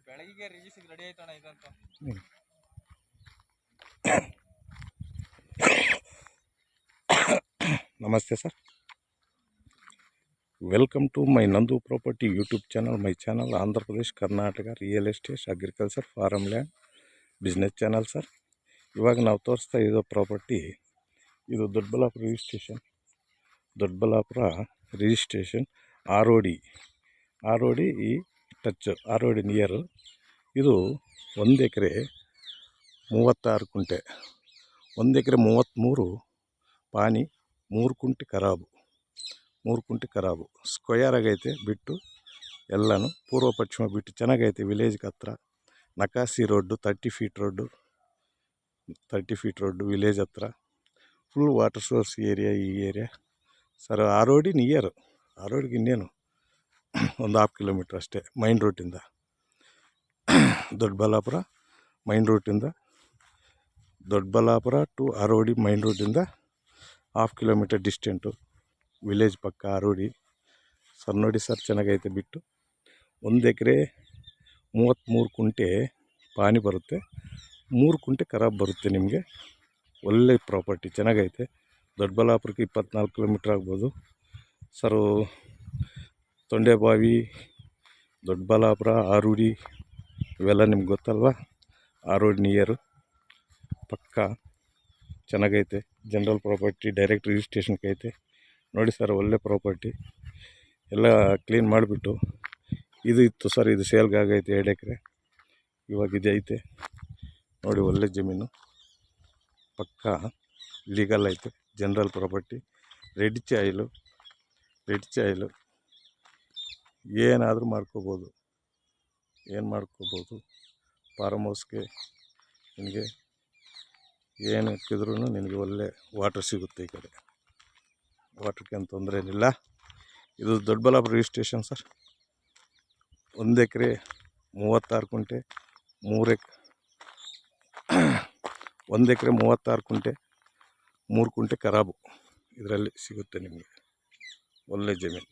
ಬೆಳಗ್ಗೆ ರಿಜಿಸ್ಟ್ರಿಗೆ ರೆಡಿ ಆಯ್ತಣ್ಣ ಇದಂತ. ನಮಸ್ತೆ ಸರ್, ವೆಲ್ಕಮ್ ಟು ಮೈ ನಂದು property YouTube channel. My channel Andhra Pradesh Karnataka real estate agriculture farm land business channel sir. ಇವಾಗ ನಾವು ತೋರಿಸ್ತಾ ಇರೋ ಪ್ರಾಪರ್ಟಿ ಇದು Doddaballapur registration R O D touch R O D near. ಇದು 1 ಎಕರೆ 36 ಕುಂಟೆ, 1 ಎಕರೆ 33 ಪಾನಿ, 3 ಕುಂಟೆ ಖರಾಬು ಸ್ಕ್ವಯರ್ ಆಗೈತೆ. ಬಿಟ್ಟು ಎಲ್ಲನೂ ಪೂರ್ವ ಪಶ್ಚಿಮ ಬಿಟ್ಟು ಚೆನ್ನಾಗೈತೆ. ವಿಲೇಜ್ಗೆ ಹತ್ರ ನಕಾಸಿ ರೋಡ್ಡು 30 ಫೀಟ್ ರೋಡ್ಡು ವಿಲೇಜ್ ಹತ್ರ. ಫುಲ್ ವಾಟರ್ ಸೋರ್ಸ್ ಏರಿಯಾ ಈ area sir. R O D near, R O ಡಿಗೆ ಇನ್ನೇನು ಒಂದು 1/2 ಕಿಲೋಮೀಟ್ರ್ ಅಷ್ಟೇ ಮೈನ್ ರೂಟಿಂದ. Doddaballapura to R O D main ರೂಟಿಂದ 1/2 ಕಿಲೋಮೀಟರ್ ಡಿಸ್ಟೆಂಟು, ವಿಲೇಜ್ ಪಕ್ಕ ಆರ್ ಒ ಡಿ ಸರ್. ನೋಡಿ ಸರ್, ಚೆನ್ನಾಗೈತೆ. ಬಿಟ್ಟು 1 ಎಕರೆ 33 ಕುಂಟೆ ಪಾನಿ ಬರುತ್ತೆ, 3 ಕುಂಟೆ ಖರಾಬ್ ಬರುತ್ತೆ. ನಿಮಗೆ ಒಳ್ಳೆ ಪ್ರಾಪರ್ಟಿ, ಚೆನ್ನಾಗೈತೆ. ದೊಡ್ಡಬಳ್ಳಾಪುರಕ್ಕೆ 24 ಕಿಲೋಮೀಟ್ರ್ ಆಗ್ಬೋದು sir. Tondebavi, Doddaballapura, R O D ಇವೆಲ್ಲ ನಿಮ್ಗೆ ಗೊತ್ತಲ್ವ. ಆರ್ ಒ ಡಿ ನಿಯರು ಪಕ್ಕ ಚೆನ್ನಾಗೈತೆ. ಜನರಲ್ ಪ್ರಾಪರ್ಟಿ ಡೈರೆಕ್ಟ್ ರಿಜಿಸ್ಟ್ರೇಷನ್ಗೆ ಐತೆ. ನೋಡಿ ಸರ್, ಒಳ್ಳೆ ಪ್ರಾಪರ್ಟಿ ಎಲ್ಲ ಕ್ಲೀನ್ ಮಾಡಿಬಿಟ್ಟು ಇದು ಇತ್ತು ಸರ್. ಇದು ಸೇಲ್ಗೆ ಆಗೈತೆ 2 ಎಕರೆ. ಇವಾಗ ಇದು ಐತೆ ನೋಡಿ, ಒಳ್ಳೆ ಜಮೀನು ಪಕ್ಕ ಲೀಗಲ್ ಐತೆ. ಜನರಲ್ ಪ್ರಾಪರ್ಟಿ, ರೆಡ್ ಚಾಯ್ಲು ಏನಾದರೂ ಮಾಡ್ಕೋಬೋದು. ಫಾರ್ಮ್ ಹೌಸ್ಗೆ ನಿನಗೆ ಏನು ಹಾಕಿದ್ರೂ ನಿನಗೆ ಒಳ್ಳೆ ವಾಟರ್ ಸಿಗುತ್ತೆ. ಈ ಕಡೆ ವಾಟ್ರಿಗೆ ಏನು ತೊಂದರೆ ಏನಿಲ್ಲ. ಇದು ದೊಡ್ಡಬಳ್ಳಾಪುರ ರಿಜಿಸ್ಟ್ರೇಷನ್ ಸರ್. 1 ಎಕರೆ 36 ಕುಂಟೆ 1 ಎಕರೆ 36 ಕುಂಟೆ 3 ಕುಂಟೆ ಖರಾಬು ಇದರಲ್ಲಿ ಸಿಗುತ್ತೆ ನಿಮಗೆ. ಒಳ್ಳೆ ಜಮೀನು.